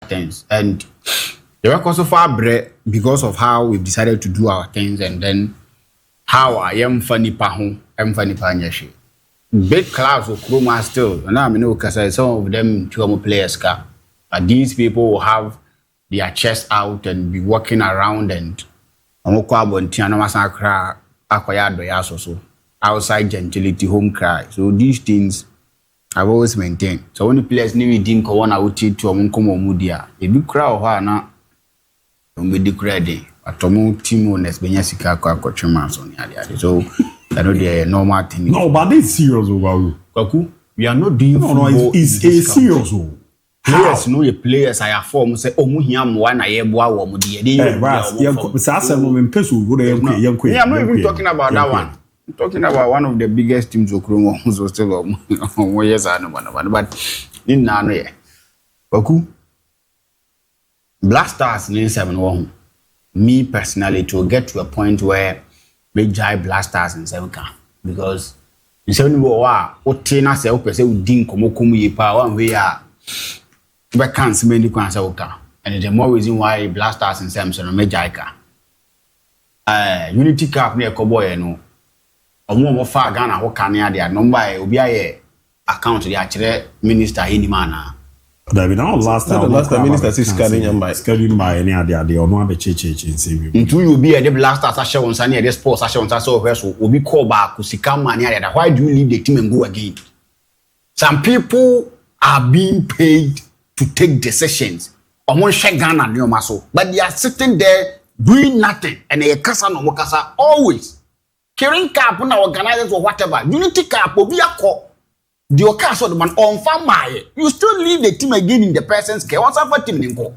things. And they were also far bread because of how we've decided to do our things, and then how I am funny pahu, I'm funny panyashi. Big clubs of Kruma still, and I know because some of them two players car. But these people will have their chest out and be walking around and outside gentility home cry. So these things I've always maintained. So when the players need didn't go on out to Mudia, if you cry na be the credit, but Tomu Timo Nes Benyasika Coachman on the so I know the normal thing. No, but it's serious over Kaku. We are not doing no, it's a serious. Players know the players I form say Omuhiam one I boa or Mudi. I'm not even talking about that one. I'm talking about one of the biggest teams of Chrome who's still on years I know one, but in Nano. Kaku. Blasters in 7-1. Me personally to get to a point where we jive Blasters in 7K because in 7-1 what trainer say we didn't come ye power we are we can't see many and the more reason why Blasters in 7 me jaika Unity Cup near Cowboy no omo far Ghana ho kan ya dia number obi aye account dia kire minister hinimana. That we now last time minister is scanning by any idea or no be church in save into you be a Blasters ashe on sani the sports ashe on so so obi call back sika man ya. Why do you leave the team and go again? Some people are being paid to take decisions on one share Ghana no maso, but they are sitting there doing nothing and they kasa no mokasa always carrying cap on organizers or whatever. Unity Cup obi akọ the occasion man on farm you still leave the team again in the person's care. What's up for team ninko?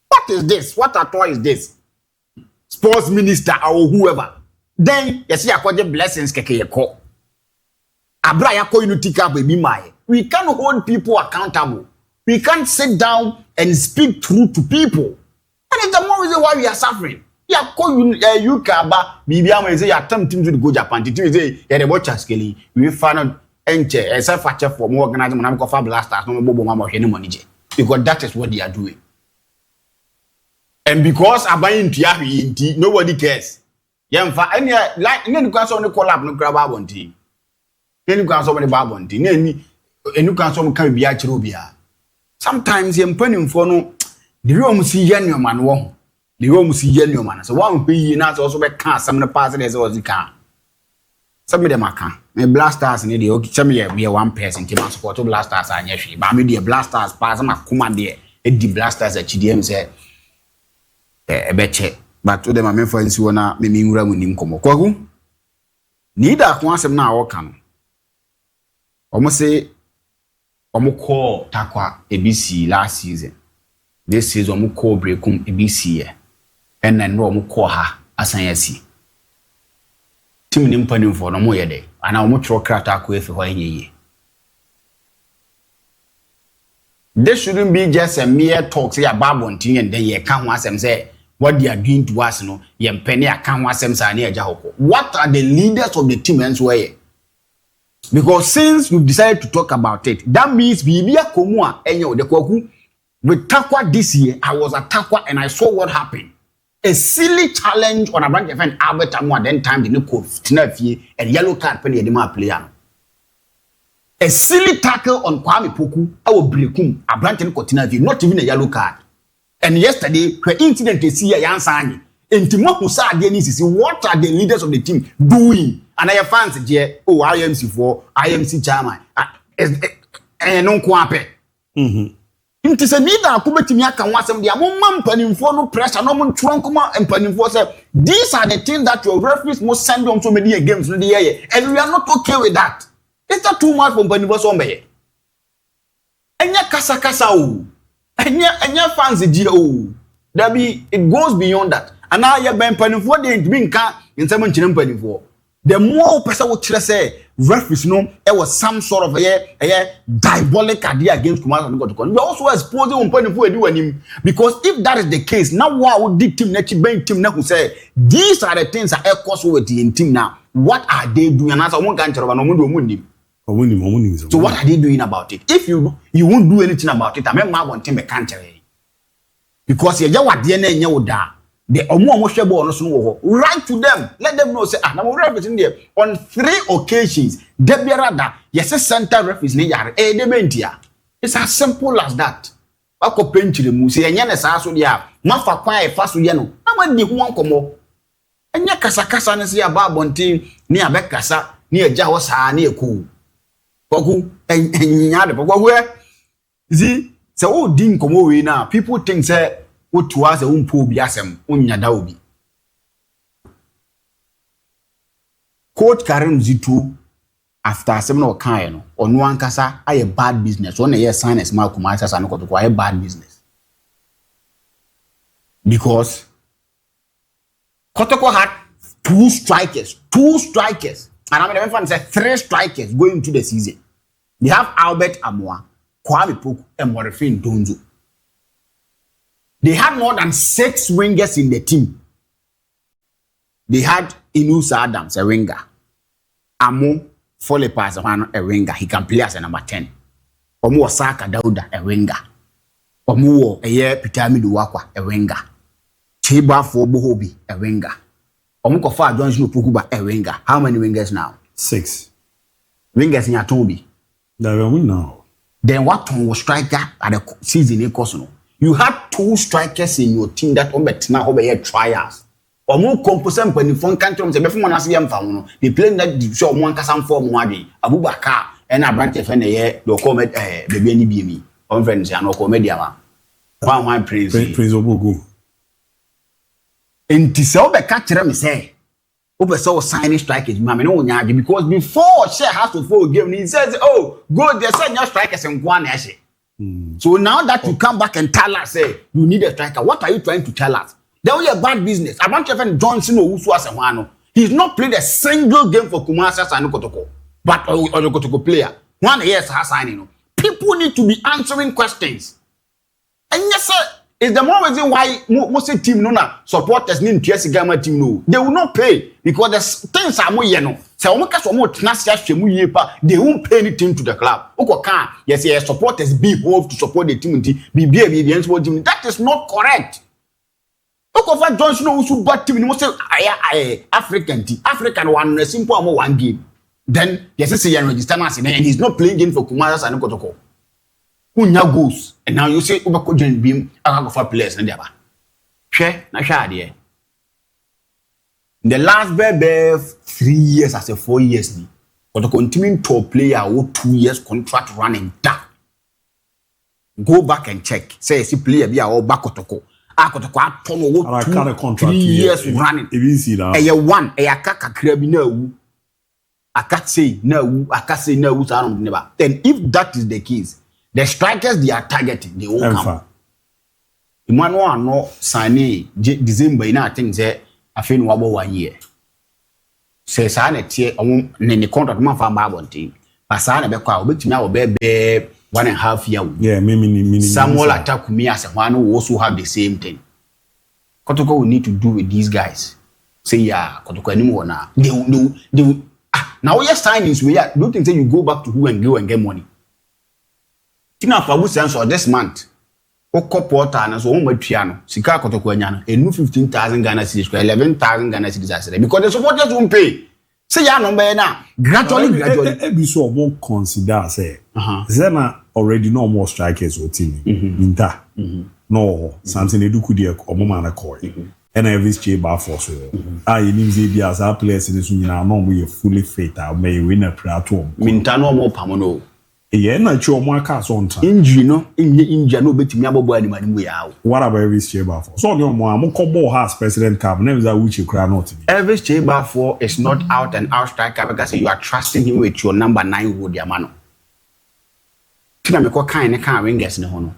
What is this? What at all is this? Sports minister or whoever. Then you see akwaje blessings keke yeko. Abra yako Unity Cup baby my. We can't hold people accountable. We can't sit down and speak truth to people. And it's the more reason why we are suffering. Yeah, call you Kaba, Bibiam say attempting to go Japan. To say yeah, the watchers Kelly. We found out enche except for more organizing when I'm Blasters no bobo mama any money because that is what they are doing. And because I'm buying DIABY, nobody cares. Yeah, for any like any can so collab no grab abonti. Any can so many babonti. Any can so can be achirobia. Sometimes you penning for no the room see yen your man won. The room see yen your man. So one be not also be can some of the parts as well as you can. Some of them are can. Me Blasters in the okay. Some me one person team support Blasters and yes, but me the Blasters pass my command there. The Blasters at CDM say beche. But to them my friends who na me ngura munim komo. Kwagu. Neither kwansem na woka. Omo say omo call takwa ABC last season. This season omo call breakum ABC and then omo call ha asanyasi. Team nimpanim for no mo yede ana omo tro krata ko efi ho enye. This shouldn't be just a mere talk say about one thing and then you can ho asem say what they are doing to us no ye mpeni aka ho asem sa na eja hoko. What are the leaders of the team and so here? Because since we've decided to talk about it, that means bibia komu a enye de kwaku with Takwa this year. I was at Takwa and I saw what happened. A silly challenge on a branch event Albert Amwa then time the Nico Tinafie and yellow card penny the player. A silly tackle on Kwame Poku, our breakum, a branch and Tinafie, not even a yellow card. And yesterday, her incident is here, Yansani. And Timoku saw Dennis, what are the leaders of the team doing? And I have fancy, IMC4, IMC chairman, and no kwape. It is a leader who bet me I can watch them. The among panning no pressure, no one trunk and panning for say these are the things that your referees must send on so many games in the year, and we are not okay with that. It's not too much from panning for somebody. And ya kasa o, and ya fancy GO. There be it goes beyond that. And now you're been panning for the being can in 17 panning for. The more person would say referees know it was some sort of a diabolic idea against Kumasi and Kotoko. We also exposing on point for do him because if that is the case, now what would the team next team now who say these are the things that cause with the team now? What are they doing? And as I won't answer about so what are they doing about it? If you won't do anything about it, I mean, my one team a country. because ye wade na enye wo da the omo hwe ball no so wo write to them, let them know say na mo referee there on 3 occasions de biara da yes center referees ni yare de mentia. It's as simple as that. Bako penchire mu se enye ne saa so dia mafa kwan e fa so ye no na ma di ho ankomo enye kasa ne se ya ba bontin ni abekasa ni eja wo saa ni eku koku enya de koku zi se o di nkomo we na people think say wo to as e umpo obi asem onya da obi. Coach Karim Zitu after seminar kind no onu ankasa aye bad business one year sign as ma kuma asa no Kotoko aye bad business because Kotoko had two strikers and I mean say 3 strikers going into the season. They have Albert Amoa, Kwame Poku and Morifin Donzo. They had more than 6 wingers in the team. They had Inusa Adams a winger, Amo Foley pass a winger. He can play as a number 10. Omo Osaka Dauda a winger. Omo Pitami Duwakwa a winger. Chiba for Bohobi a winger. Omo Kofa Johnson Pukuba a winger. How many wingers now? 6 wingers in Atobi. No. Then what was striker at the season in Kosono? You had 2 strikers in your team that now over trials. Or more composite when you phone country say before monasi yam famu. They play that show one kasam form wadi. Abubakar and a branch of any do come baby any BME. On friends and no comedy ama. One praise Obogu. And Tisel be catch me say. Ope so signing strikers, mammy no nyagi because before share has to fall game, he says, oh, go there, send your strikers and one ashe. So now that you come back and tell us, say, you need a striker, what are you trying to tell us? There will be a bad business. I want your friend Johnson or Usu as a one. He's not played a single game for Kumasi and Kotoko, but or the Kotoko player. 1 year has signing. People need to be answering questions. And yes, sir. It's the more reason why most team no na supporters need to Gama team no. They will not pay because the things are more yeno. So we can more they won't pay anything to the club. Yes, supporters be hold to support the team. That is not correct. Okofa Johnson also bad team. You say African one simple one game. Then yes, say register and he's not playing game for Kumasi and Kotoko. Unya goes and now you say Ubako Jen Beam I for players and never. Share na shade. The last baby 3 years as a 4 years but to continue to player who 2 years contract running that. Go back and check. Say si player be all back Kotoko. Kotoko ton 2 3 years running. Eye one eye akaka krabi na wu. Akat say na wu never. Then if that is the case, the strikers they are targeting, they won't come. Emmanuel no signing December in I think say I feel about 1 year. Say sign tie ne contract man fa ba bontin. But sign be kwa obetimi a be 1.5 year. Yeah, me. Samuel Atakumi as a one who also have the same thing. Kotoko will need to do with these guys. Say yeah, Kotoko anymore now. They will now your signings we are don't think say you go back to who and go and get money. Tina for sense or this month. Oko porter na so won piano. Sika Kotoko anya no. Enu 15,000 Ghana cedis, 11,000 Ghana cedis asere because the supporters won't pay. Say ya number na gradually. Ebi so won't consider say. Zena already no more strikers or team. Minta. No, something eduku dey omo na call. And every chamber for so. You need to be as a players in this union. No, we fully fit. I may win a prayer to him. Minta no more pamono. Yeah, not sure more cars on time. Injury no, injury no bet me abo any money we are. What about every chamber for? So no more. I'm combo has president cab. Never that which you cry not. Every chamber for is not out and out striker because you are trusting him with your number 9 road yamano. Tina me ko kan ne kan wingers ne ho no.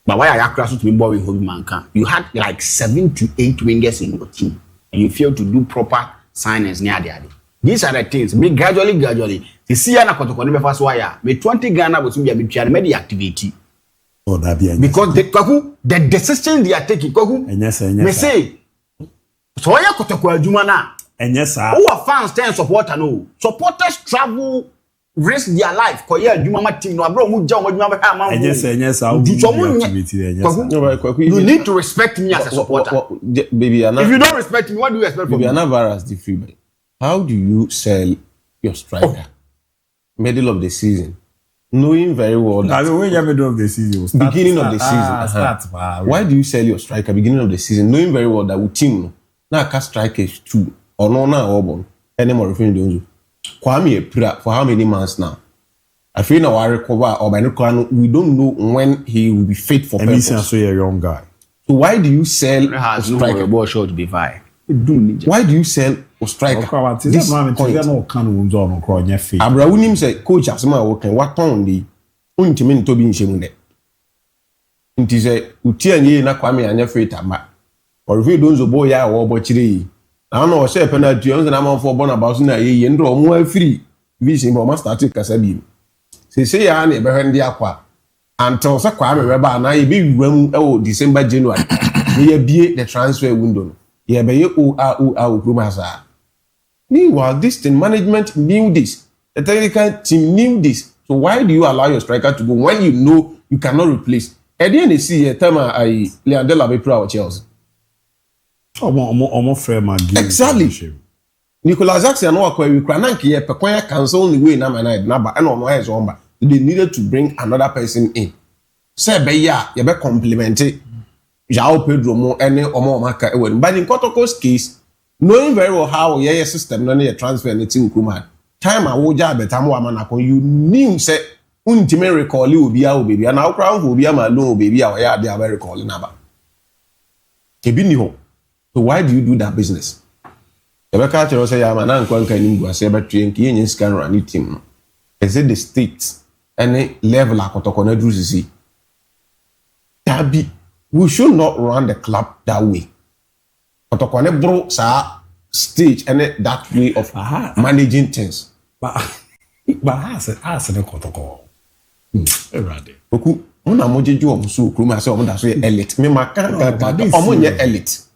But why are you crash to me boring home man can? You had like 7 to 8 wingers in your team and you failed to do proper signings near the other. These are the things. Me gradually. The see na Kotoko ne be fast wire. Me 20 Ghana but me be me the activity. Oh, that be because the decision they are taking Kwaku. Me say so ya Kotoko adwuma na. And yes sir. Who are fans ten supporter no. Supporters travel risk their life ko ya adwuma ma team no abro mu gya adwuma ba ha ma. Yes, you need to respect me as a supporter. Baby, if you don't respect me, what do you expect from me? Baby, virus the free. How do you sell your striker middle of the season, knowing very well that when you're middle of the season, beginning of the season, why do you sell your striker beginning of the season, knowing very well that with team now cast strikers two or no now or any more referring to Kwame Epira for how many months now? I feel now I recover or by no we don't know when he will be fit for purpose. And he's a young guy. So why do you sell a striker? Ball short to be fine. Why do you sell a striker? This point. Abra unim say coach asema working what pound the untimi to be in shemu de. Nti say uti anye na Kwame anya fit ama. Or if you don't zo boy ya wo bochire. I know say penalty on na man for born about na ye ndro MON-FRI vision but must start kasa bi. Say ya na e be hwende akwa. Until say Kwame we ba na ye be wam e December January. Ye bie the transfer window no. Ye be ye o promasa. Meanwhile, this team management knew this. The technical team knew this. So why do you allow your striker to go when you know you cannot replace? At the end, they see a time I Leandela be proud of Chelsea. Exactly. Nicolas Jackson no akwa we kranank ye pekwanya cancel the way na ba and no has on ba. They needed to bring another person in. Say be ya ye be complement João Pedro mo any omo maka e but in Kotoko's case, knowing very well how your system no your transfer anything Nkrumah time a wo ja beta mo amana kon you knew say untime recall you obi a obi and now crown obi a ma lo obi a ya dey very recall na ba ebi ni ho. So why do you do that business? Ebeka tell say ya ma na nkwan kan ni guase betwe nki yen scan run team no. Is it the state any level Kotoko na dru sisi? DIABY, we should not run the club that way. Kotoko ne bro sa stage and that way of managing things. But I said the Kotoko. Oku, una mojeju omusu Nkrumah say omo da so elite. Me ma kan omo ye elite.